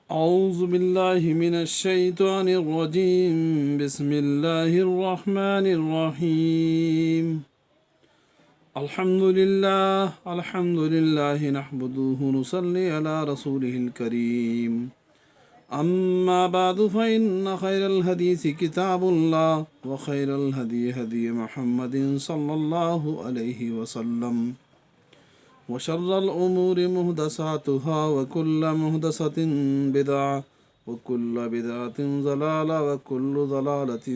أعوذ بالله من الشيطان الرجيم. بسم الله الرحمن الرحيم. الحمد لله نحمده ونصلي على رسوله الكريم. أما بعد فإن خير الحديث كتاب الله وخير الهدي هدي محمد صلى الله عليه وسلم وشر الأمور محدثاتها وكل محدثة بدعة وكل بدعة ضلالة وكل ضلالة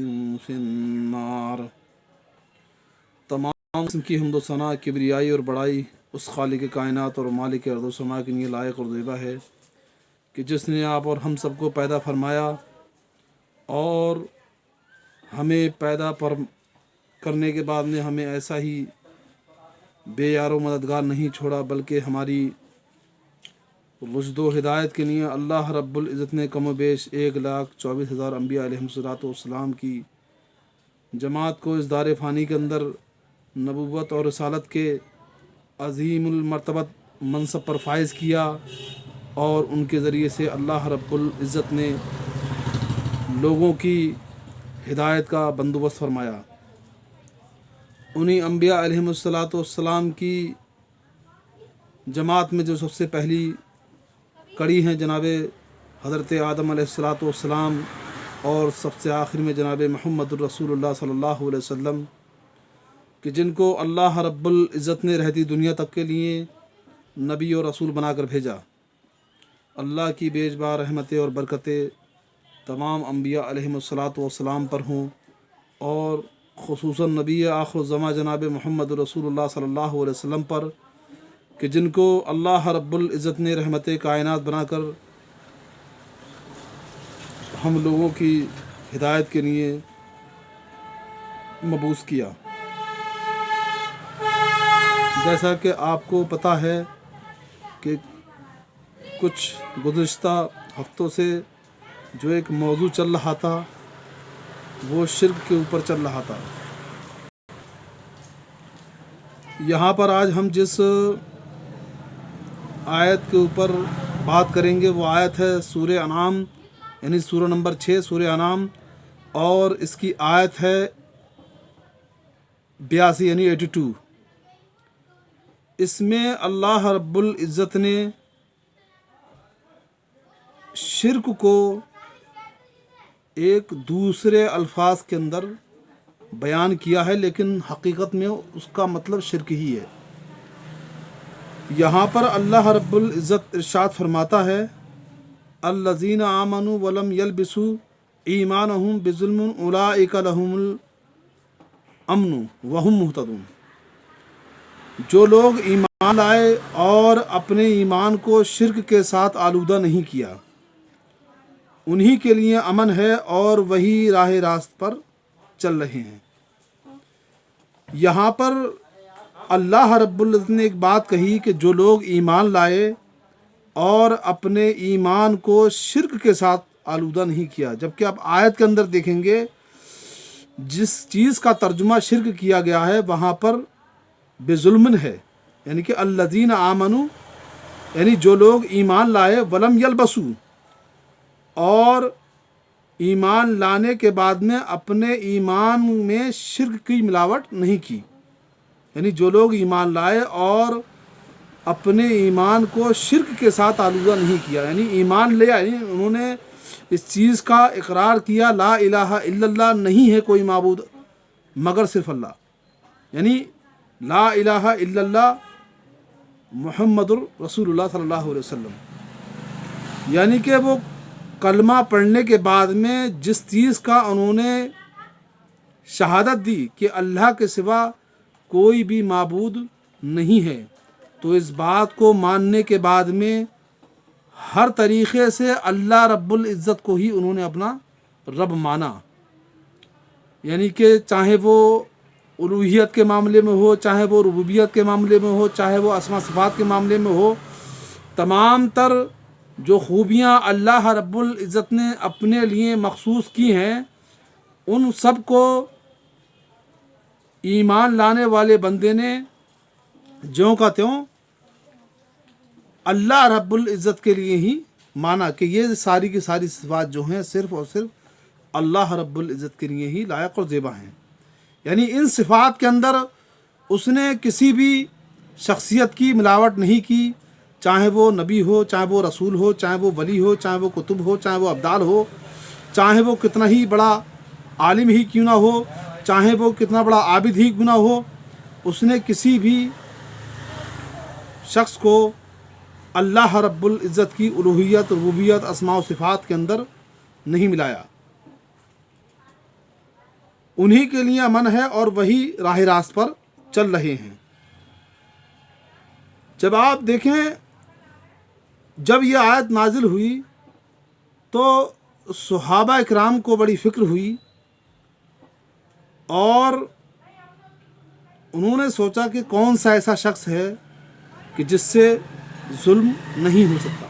في النار. تمام قسم کی حمد و ثنا، کبریائی اور بڑائی اس خالق کائنات اور مالک ارض و سما کے لیے لائق اور زیبا ہے کہ جس نے آپ اور ہم سب کو پیدا فرمایا اور ہمیں پیدا کرنے کے بعد میں ہمیں ایسا ہی بے یار و مددگار نہیں چھوڑا، بلکہ ہماری رشد و ہدایت کے لیے اللہ رب العزت نے کم و بیش 1,24,000 انبیاء علیہم السلام کی جماعت کو اس دار فانی کے اندر نبوت اور رسالت کے عظیم المرتبت منصب پر فائز کیا، اور ان کے ذریعے سے اللہ رب العزت نے لوگوں کی ہدایت کا بندوبست فرمایا. انہی انبیاء علیہم السلام کی جماعت میں جو سب سے پہلی کڑی ہیں جناب حضرت آدم علیہ السلام، اور سب سے آخر میں جناب محمد الرسول اللہ صلی اللہ علیہ وسلم، کہ جن کو اللہ رب العزت نے رہتی دنیا تک کے لیے نبی اور رسول بنا کر بھیجا. اللہ کی بیشبار رحمتیں اور برکتیں تمام انبیاء علیہم السلام پر ہوں، اور خصوصاً نبی آخر الزماں جناب محمد رسول اللہ صلی اللہ علیہ وسلم پر، کہ جن کو اللہ رب العزت نے رحمت کائنات بنا کر ہم لوگوں کی ہدایت کے لیے مبعوث کیا. جیسا کہ آپ کو پتہ ہے کہ کچھ گزشتہ ہفتوں سے جو ایک موضوع چل رہا تھا وہ شرک کے اوپر چل رہا تھا. یہاں پر آج ہم جس آیت کے اوپر بات کریں گے وہ آیت ہے سورہ انعام، یعنی سورہ نمبر 6 سورہ انعام، اور اس کی آیت ہے 82 یعنی 82. اس میں اللہ رب العزت نے شرک کو ایک دوسرے الفاظ کے اندر بیان کیا ہے، لیکن حقیقت میں اس کا مطلب شرک ہی ہے. یہاں پر اللہ رب العزت ارشاد فرماتا ہے الذین آمنوا ولم یلبسوا ایمانہم بظلم اولئک لہم الامن وہم مہتدون. جو لوگ ایمان لائے اور اپنے ایمان کو شرک کے ساتھ آلودہ نہیں کیا، انہی کے لیے امن ہے اور وہی راہ راست پر چل رہے ہیں. یہاں پر اللہ رب العزت نے ایک بات کہی کہ جو لوگ ایمان لائے اور اپنے ایمان کو شرک کے ساتھ آلودہ نہیں کیا، جبکہ آپ آیت کے اندر دیکھیں گے جس چیز کا ترجمہ شرک کیا گیا ہے وہاں پر بے ظلمن ہے، یعنی کہ الذین آمنوا، یعنی جو لوگ ایمان لائے، ولم یلبسوا، اور ایمان لانے کے بعد میں اپنے ایمان میں شرک کی ملاوٹ نہیں کی. یعنی جو لوگ ایمان لائے اور اپنے ایمان کو شرک کے ساتھ آلودہ نہیں کیا، یعنی ایمان لے آئے، انہوں نے اس چیز کا اقرار کیا لا الہ الا اللہ، نہیں ہے کوئی معبود مگر صرف اللہ، یعنی لا الہ الا اللہ محمد الرسول اللہ صلی اللہ علیہ وسلم. یعنی کہ وہ کلمہ پڑھنے کے بعد میں جس چیز کا انہوں نے شہادت دی کہ اللہ کے سوا کوئی بھی معبود نہیں ہے، تو اس بات کو ماننے کے بعد میں ہر طریقے سے اللہ رب العزت کو ہی انہوں نے اپنا رب مانا. یعنی کہ چاہے وہ الوہیت کے معاملے میں ہو، چاہے وہ ربوبیت کے معاملے میں ہو، چاہے وہ اسماء صفات کے معاملے میں ہو، تمام تر جو خوبیاں اللہ رب العزت نے اپنے لیے مخصوص کی ہیں، ان سب کو ایمان لانے والے بندے نے جوں کا تیوں اللہ رب العزت کے لیے ہی مانا کہ یہ ساری کی ساری صفات جو ہیں صرف اور صرف اللہ رب العزت کے لیے ہی لائق اور زیبا ہیں. یعنی ان صفات کے اندر اس نے کسی بھی شخصیت کی ملاوٹ نہیں کی، چاہے وہ نبی ہو، چاہے وہ رسول ہو، چاہے وہ ولی ہو، چاہے وہ کتب ہو، چاہے وہ ابدال ہو، چاہے وہ کتنا ہی بڑا عالم ہی کیوں نہ ہو، چاہے وہ کتنا بڑا عابد ہی کیوں نہ ہو. اس نے کسی بھی شخص کو اللہ رب العزت کی الوہیت، ربوبیت، اسماء و صفات کے اندر نہیں ملایا. انہی کے لیے امن ہے اور وہی راہ راست پر چل رہے ہیں. جب آپ دیکھیں جب یہ آیت نازل ہوئی تو صحابہ اکرام کو بڑی فکر ہوئی اور انہوں نے سوچا کہ کون سا ایسا شخص ہے کہ جس سے ظلم نہیں ہو سکتا.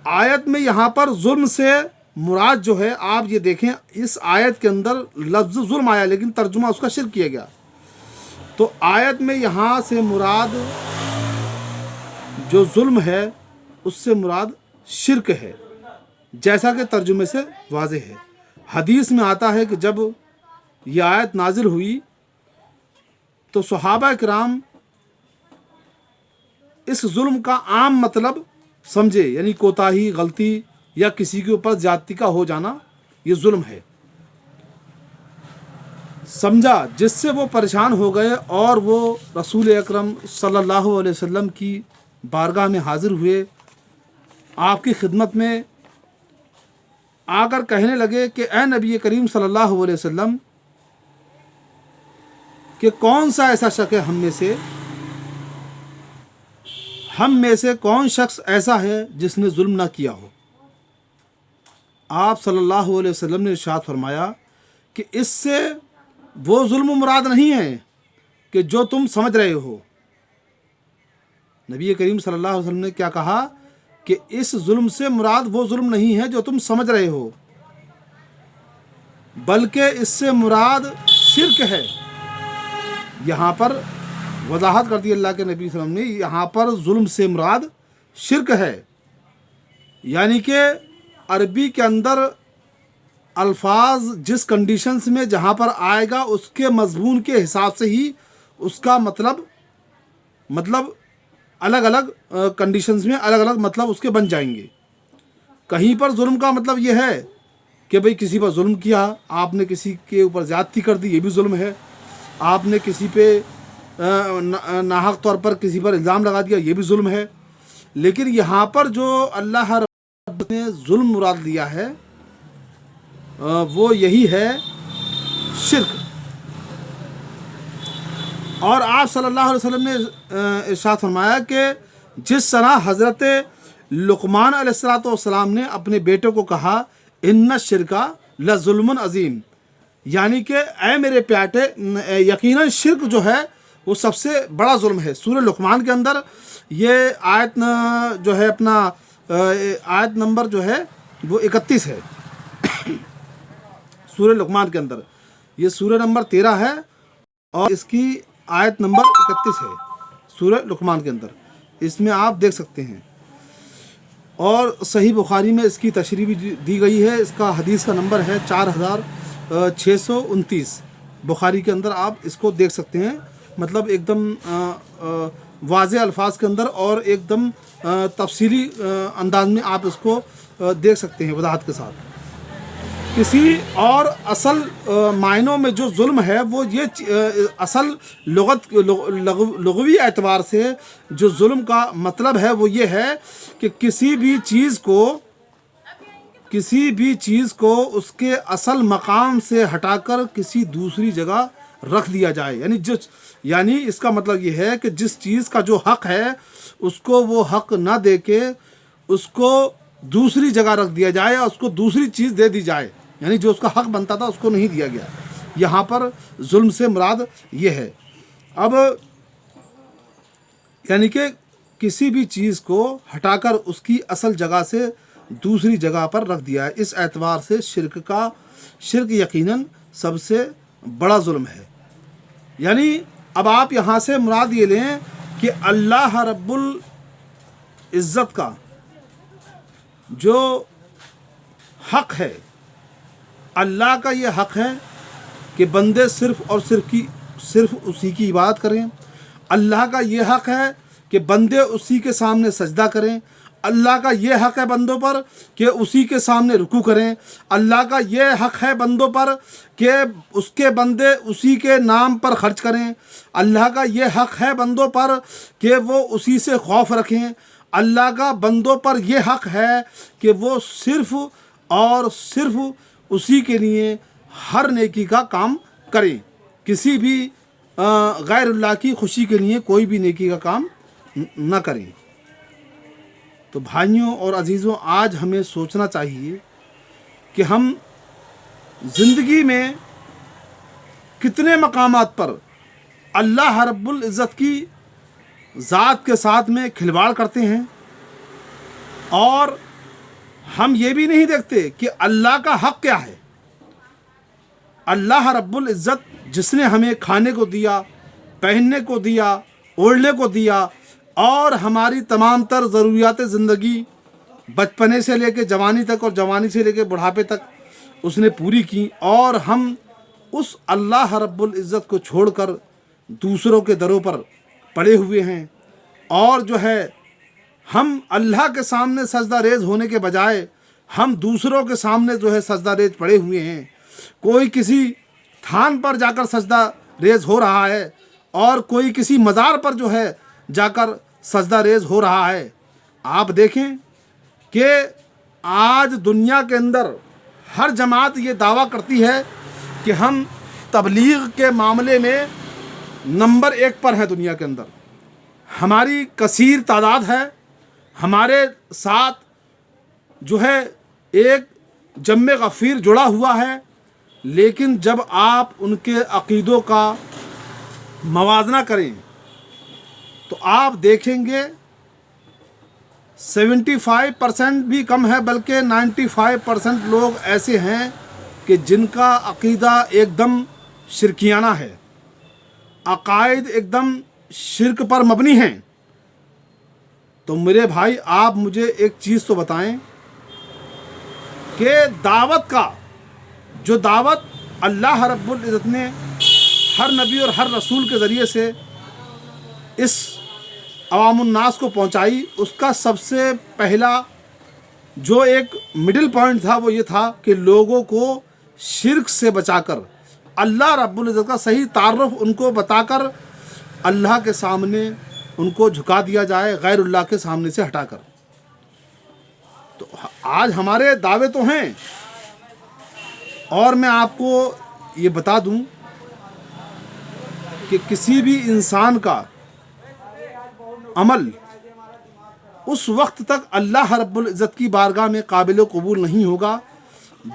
آیت میں یہاں پر ظلم سے مراد جو ہے، آپ یہ دیکھیں اس آیت کے اندر لفظ ظلم آیا لیکن ترجمہ اس کا شرک کیا گیا. تو آیت میں یہاں سے مراد جو ظلم ہے اس سے مراد شرک ہے، جیسا کہ ترجمے سے واضح ہے. حدیث میں آتا ہے کہ جب یہ آیت نازل ہوئی تو صحابہ کرام اس ظلم کا عام مطلب سمجھے، یعنی کوتاہی، غلطی یا کسی کے اوپر زیادتی کا ہو جانا یہ ظلم ہے سمجھا، جس سے وہ پریشان ہو گئے اور وہ رسول اکرم صلی اللہ علیہ وسلم کی بارگاہ میں حاضر ہوئے، آپ کی خدمت میں آ کر کہنے لگے کہ اے نبی کریم صلی اللہ علیہ وسلم کہ کون سا ایسا شخص ہے ہم میں سے کون شخص ایسا ہے جس نے ظلم نہ کیا ہو. آپ صلی اللہ علیہ وسلم نے ارشاد فرمایا کہ اس سے وہ ظلم مراد نہیں ہے کہ جو تم سمجھ رہے ہو. نبی کریم صلی اللہ علیہ وسلم نے کیا کہا کہ اس ظلم سے مراد وہ ظلم نہیں ہے جو تم سمجھ رہے ہو، بلکہ اس سے مراد شرک ہے. یہاں پر وضاحت کر دی اللہ کے نبی صلی اللہ علیہ وسلم نے، یہاں پر ظلم سے مراد شرک ہے. یعنی کہ عربی کے اندر الفاظ جس کنڈیشنز میں جہاں پر آئے گا اس کے مضمون کے حساب سے ہی اس کا مطلب الگ الگ کنڈیشنز میں الگ الگ مطلب اس کے بن جائیں گے. کہیں پر ظلم کا مطلب یہ ہے کہ بھئی کسی پر ظلم کیا، آپ نے کسی کے اوپر زیادتی کر دی، یہ بھی ظلم ہے. آپ نے کسی پہ ناحق طور پر کسی پر الزام لگا دیا، یہ بھی ظلم ہے. لیکن یہاں پر جو اللہ رب نے ظلم مراد لیا ہے وہ یہی ہے شرک. اور آپ صلی اللہ علیہ وسلم نے ارشاد فرمایا کہ جس طرح حضرت لقمان علیہ السلام نے اپنے بیٹے کو کہا ان الشرک لظلم عظیم، یعنی کہ اے میرے پیاٹے یقیناً شرک جو ہے وہ سب سے بڑا ظلم ہے. سورہ لقمان کے اندر یہ آیت جو ہے اپنا آیت نمبر جو ہے وہ 31 ہے. سورہ لقمان کے اندر یہ سورہ نمبر 13 ہے اور اس کی آیت نمبر 31 ہے سورہ لقمان کے اندر. اس میں آپ دیکھ سکتے ہیں اور صحیح بخاری میں اس کی تشریح بھی دی گئی ہے. اس کا حدیث کا نمبر ہے 4629. بخاری کے اندر آپ اس کو دیکھ سکتے ہیں، مطلب ایک دم واضح الفاظ کے اندر اور ایک دم تفصیلی انداز میں آپ اس کو دیکھ سکتے ہیں وضاحت کے ساتھ. کسی اور اصل معنوں میں جو ظلم ہے وہ یہ اصل لغوی اعتبار سے جو ظلم کا مطلب ہے وہ یہ ہے کہ کسی بھی چیز کو اس کے اصل مقام سے ہٹا کر کسی دوسری جگہ رکھ دیا جائے. یعنی اس کا مطلب یہ ہے کہ جس چیز کا جو حق ہے اس کو وہ حق نہ دے کے اس کو دوسری جگہ رکھ دیا جائے اور اس کو دوسری چیز دے دی جائے، یعنی جو اس کا حق بنتا تھا اس کو نہیں دیا گیا. یہاں پر ظلم سے مراد یہ ہے. اب یعنی کہ کسی بھی چیز کو ہٹا کر اس کی اصل جگہ سے دوسری جگہ پر رکھ دیا ہے. اس اعتبار سے شرک یقیناً سب سے بڑا ظلم ہے. یعنی اب آپ یہاں سے مراد یہ لیں کہ اللہ رب العزت کا जो हक़ है, अल्लाह का ये हक़ है कि बंदे सिर्फ़ और सिर्फ उसी की इबादत करें। अल्लाह का ये हक़ है कि बंदे उसी के सामने सजदा करें। अल्लाह का ये हक़ है बंदों पर कि उसी के सामने रुकू करें। अल्लाह का ये हक़ है बंदों पर कि उसके बंदे उसी के नाम पर खर्च करें। अल्लाह का ये हक़ है बंदों पर कि वो उसी से खौफ रखें। अल्लाह का बंदों पर ये हक़ है कि वो सिर्फ़ और सिर्फ उसी के लिए हर नेकी का काम करें। किसी भी गैर अल्लाह की खुशी के लिए कोई भी नेकी का काम न करें। तो भाइयों और अजीज़ों, आज हमें सोचना चाहिए कि हम ज़िंदगी में कितने मकामात पर अल्लाह रब्बुल इज़्ज़त की ज़ात के साथ में खिलवाड़ करते हैं, और हम ये भी नहीं देखते कि अल्लाह का हक़ क्या है। अल्लाह रब्बुल इज़्ज़त जिसने हमें खाने को दिया, पहनने को दिया, ओढ़ने को दिया, और हमारी तमाम तर ज़रूरियात ज़िंदगी बचपने से लेकर जवानी तक और जवानी से लेकर बुढ़ापे तक उसने पूरी की, और हम उस अल्लाह रब्बुल इज़्ज़त को छोड़कर दूसरों के दरों पर पड़े हुए हैं। और जो है, हम अल्लाह के सामने सजदा रेज़ होने के बजाय हम दूसरों के सामने जो है सजदा रेज़ पड़े हुए हैं। कोई किसी थान पर जाकर सजदा रेज़ हो रहा है, और कोई किसी मज़ार पर जो है जाकर सजदा रेज़ हो रहा है। आप देखें कि आज दुनिया के अंदर हर जमात ये दावा करती है कि हम तबलीग के मामले में नंबर 1 पर है दुनिया के अंदर। हमारी कसीर तादाद है, हमारे साथ जो है एक जम्मे गफ़ीर जुड़ा हुआ है, लेकिन जब आप उनके अक़ीदों का मवाजना करें तो आप देखेंगे 75% भी कम है, बल्कि 95% लोग ऐसे हैं कि जिनका अक़ीदा एकदम शिरकियाना है, अक़ाइद एकदम शिरक पर मबनी हैं। तो मेरे भाई, आप मुझे एक चीज़ तो बताएं कि दावत का जो दावत अल्लाह रब्बुल इज़्ज़त ने हर नबी और हर रसूल के ज़रिए से इस अवामुन्नास को पहुंचाई, उसका सबसे पहला जो एक मिडिल पॉइंट था वो ये था कि लोगों को शिर्क से बचाकर अल्लाह रब्बुल इज़्ज़त का सही तारुफ उनको बताकर अल्लाह के सामने उनको झुका दिया जाए, गैरुल्लाह के सामने से हटाकर। तो आज हमारे दावे तो हैं, और मैं आपको ये बता दूं कि किसी भी इंसान का अमल उस वक्त तक अल्लाह रब्बुल इज़्ज़त की बारगाह में काबिल कबूल नहीं होगा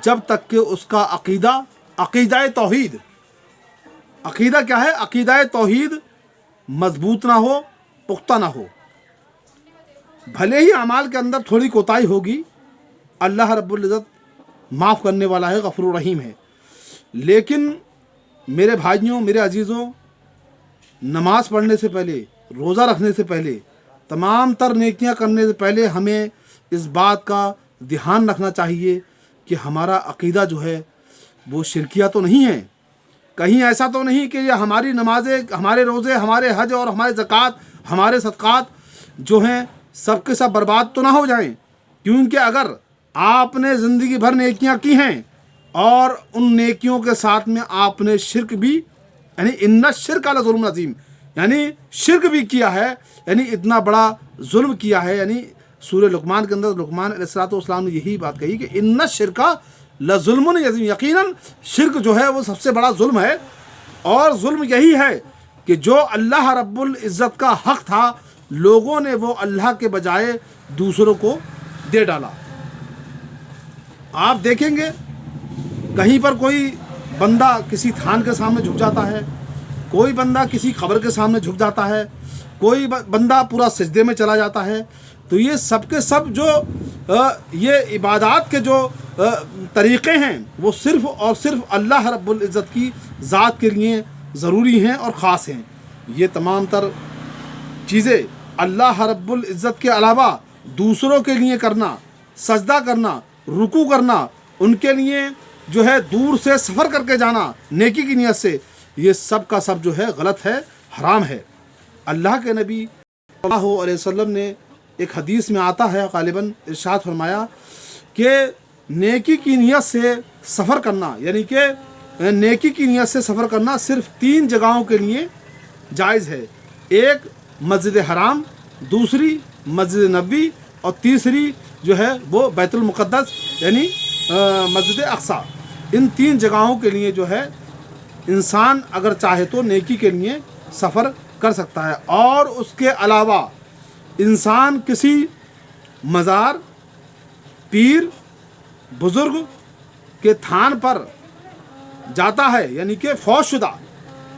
जब तक कि उसका अक़ीदा तौहीद, अक़ीदा क्या है? अक़ीदा तौहीद मजबूत ना हो, पुख्ता ना हो। भले ही अमाल के अंदर थोड़ी कोताही होगी, अल्लाह रब्बुल इज़्ज़त माफ़ करने वाला है, गफ़ूर रहीम है। लेकिन मेरे भाइयों, मेरे अजीज़ों, नमाज़ पढ़ने से पहले, रोज़ा रखने से पहले, तमाम तर नेकियां करने से पहले हमें इस बात का ध्यान रखना चाहिए कि हमारा अक़ीदा जो है वो शिरकिया तो नहीं है। कहीं ऐसा तो नहीं कि ये हमारी नमाज़ें, हमारे रोज़े, हमारे हज और हमारे ज़कात, हमारे सदक़ात जो हैं सब के सब बर्बाद तो ना हो जाएं। क्योंकि अगर आपने ज़िंदगी भर नेकियां की हैं और उन नेकियों के साथ में आपने शिरक भी, यानी इन्ना शिरक अला ज़ुल्म अज़ीम, यानी शिरक भी किया है, यानी इतना बड़ा जुल्म किया है। यानी सूरह लुक़मान के अंदर लुक़मान अलैहिस्सलाम ने यही बात कही कि इन्ना शिरका लज़ुल्मुन अज़ीम, यकीनन शिरक जो है वो सबसे बड़ा जुल्म है। और जुल्म यही है कि जो अल्लाह रब्बुल इज़्ज़त का हक़ था, लोगों ने वो अल्लाह के बजाय दूसरों को दे डाला। आप देखेंगे कहीं पर कोई बंदा किसी थान के सामने झुक जाता है, कोई बंदा किसी कब्र के सामने झुक जाता है, कोई बंदा पूरा सजदे में चला जाता है। तो ये सब के सब जो ये इबादत के जो तरीक़े हैं वो सिर्फ़ और सिर्फ अल्लाह रब्बुल इज़्ज़त की ज़ात के लिए ज़रूरी हैं और ख़ास हैं। ये तमाम तर चीज़ें अल्लाह रब्बुल इज़्ज़त के अलावा दूसरों के लिए करना, सजदा करना, रुकू करना, उनके लिए जो है दूर से सफ़र करके जाना नेकी की नीयत से, ये सब का सब जो है गलत है, हराम है। अल्लाह के नबी सल्लल्लाहु अलैहि वसल्लम ने एक हदीस में आता है, गालिबन इरशाद फरमाया कि नेकी की नीयत से सफ़र करना, यानी कि नेकी की नीयत से सफ़र करना सिर्फ 3 जगहों के लिए जायज़ है। एक मस्जिद हराम, दूसरी मस्जिद नबवी, और तीसरी जो है वो बैतुल मुक़द्दस यानी मस्जिद अक्सा। इन 3 जगहों के लिए जो है इंसान अगर चाहे तो नेकी के लिए सफ़र कर सकता है। और उसके अलावा इंसान किसी मज़ार, पीर, बुज़ुर्ग के थान पर जाता है, यानी कि फौशशुदा,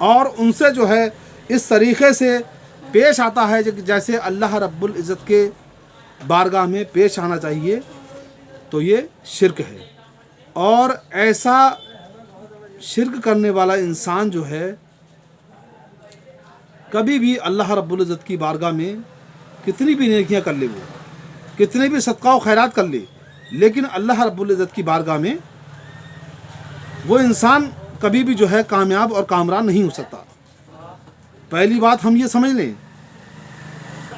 और उनसे जो है इस तरीक़े से पेश आता है जैसे अल्लाह रब्बुल इज़्ज़त के बारगाह में पेश आना चाहिए, तो ये शिरक है। और ऐसा शिरक करने वाला इंसान जो है कभी भी अल्लाह रब्बुल इज़्ज़त की बारगाह में कितनी भी नेकियां कर ले, वो कितने भी सदका व खैरात कर ले, लेकिन अल्लाह रब्बुल इज़्ज़त की बारगाह में वो इंसान कभी भी जो है कामयाब और कामरान नहीं हो सकता। पहली बात हम ये समझ लें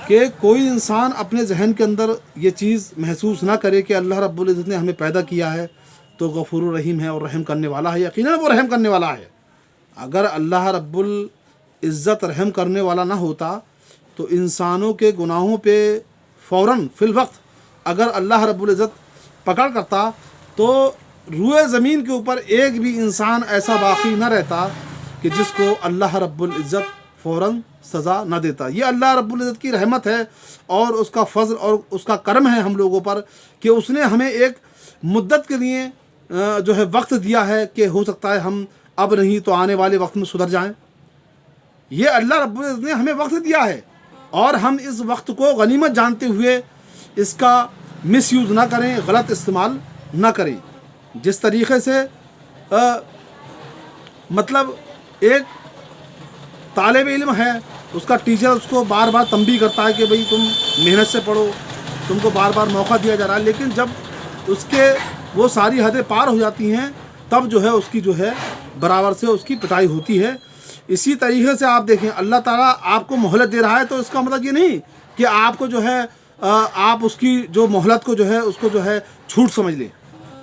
कि कोई इंसान अपने जहन के अंदर ये चीज़ महसूस ना करे कि अल्लाह रब्बुल इज़्ज़त ने हमें पैदा किया है तो गफूर रहीम है और रहम करने वाला है। यकीनन वो रहम करने वाला है। अगर अल्लाह रब्बुल इज़्ज़त रहम करने वाला ना होता तो इंसानों के गुनाहों पे फ़ौरन फिल वक्त अगर अल्लाह रब्बुल इज़्ज़त पकड़ करता तो रूए ज़मीन के ऊपर एक भी इंसान ऐसा बाकी न रहता कि जिसको अल्लाह रब्बुल इज़्ज़त फ़ौरन सज़ा न देता। ये अल्लाह रब्बुल इज़्ज़त की रहमत है और उसका फ़ज़ल और उसका करम है हम लोगों पर कि उसने हमें एक मुद्दत के लिए जो है वक्त दिया है कि हो सकता है हम अब नहीं तो आने वाले वक्त में सुधर जाएं। ये अल्लाह रब्बुल इज़्ज़त ने हमें वक्त दिया है और हम इस वक्त को गनीमत जानते हुए इसका मिसयूज़ ना करें, गलत इस्तेमाल ना करें। जिस तरीक़े से मतलब एक तालिब इल्म है, उसका टीचर उसको बार बार तंबीह करता है कि भाई तुम मेहनत से पढ़ो, तुमको बार बार मौका दिया जा रहा है, लेकिन जब उसके वो सारी हदें पार हो जाती हैं तब जो है उसकी जो है बराबर से उसकी पिटाई होती है। इसी तरीके से आप देखें अल्लाह ताला आपको मोहलत दे रहा है तो इसका मतलब ये नहीं कि आपको जो है आप उसकी जो मोहलत को जो है उसको जो है छूट समझ लें,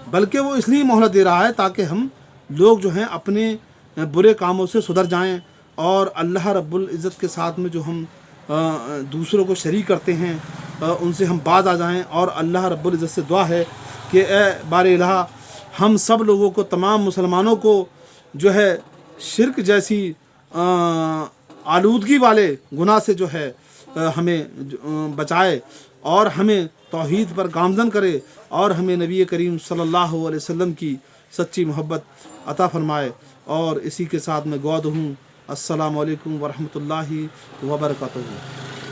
बल्कि वो इसलिए मोहलत दे रहा है ताकि हम लोग जो हैं अपने बुरे कामों से सुधर जाएं और अल्लाह रब्बुल इज़्ज़त के साथ में जो हम दूसरों को शरीक करते हैं उनसे हम बाज आ जाएं। और अल्लाह रब्बुल इज़्ज़त से दुआ है कि ए बारे इलाहा हम सब लोगों को, तमाम मुसलमानों को जो है शिरक जैसी आलूदगी वाले गुनाह से जो है हमें बचाए और हमें तौहीद पर गामज़न करे और हमें नबी करीम सल्लल्लाहु अलैहि वसल्लम की सच्ची मोहब्बत अता फ़रमाए। और इसी के साथ मैं गौद हूँ। अस्सलामु अलैकुम वरहमतुल्लाहि वबरकातुहू।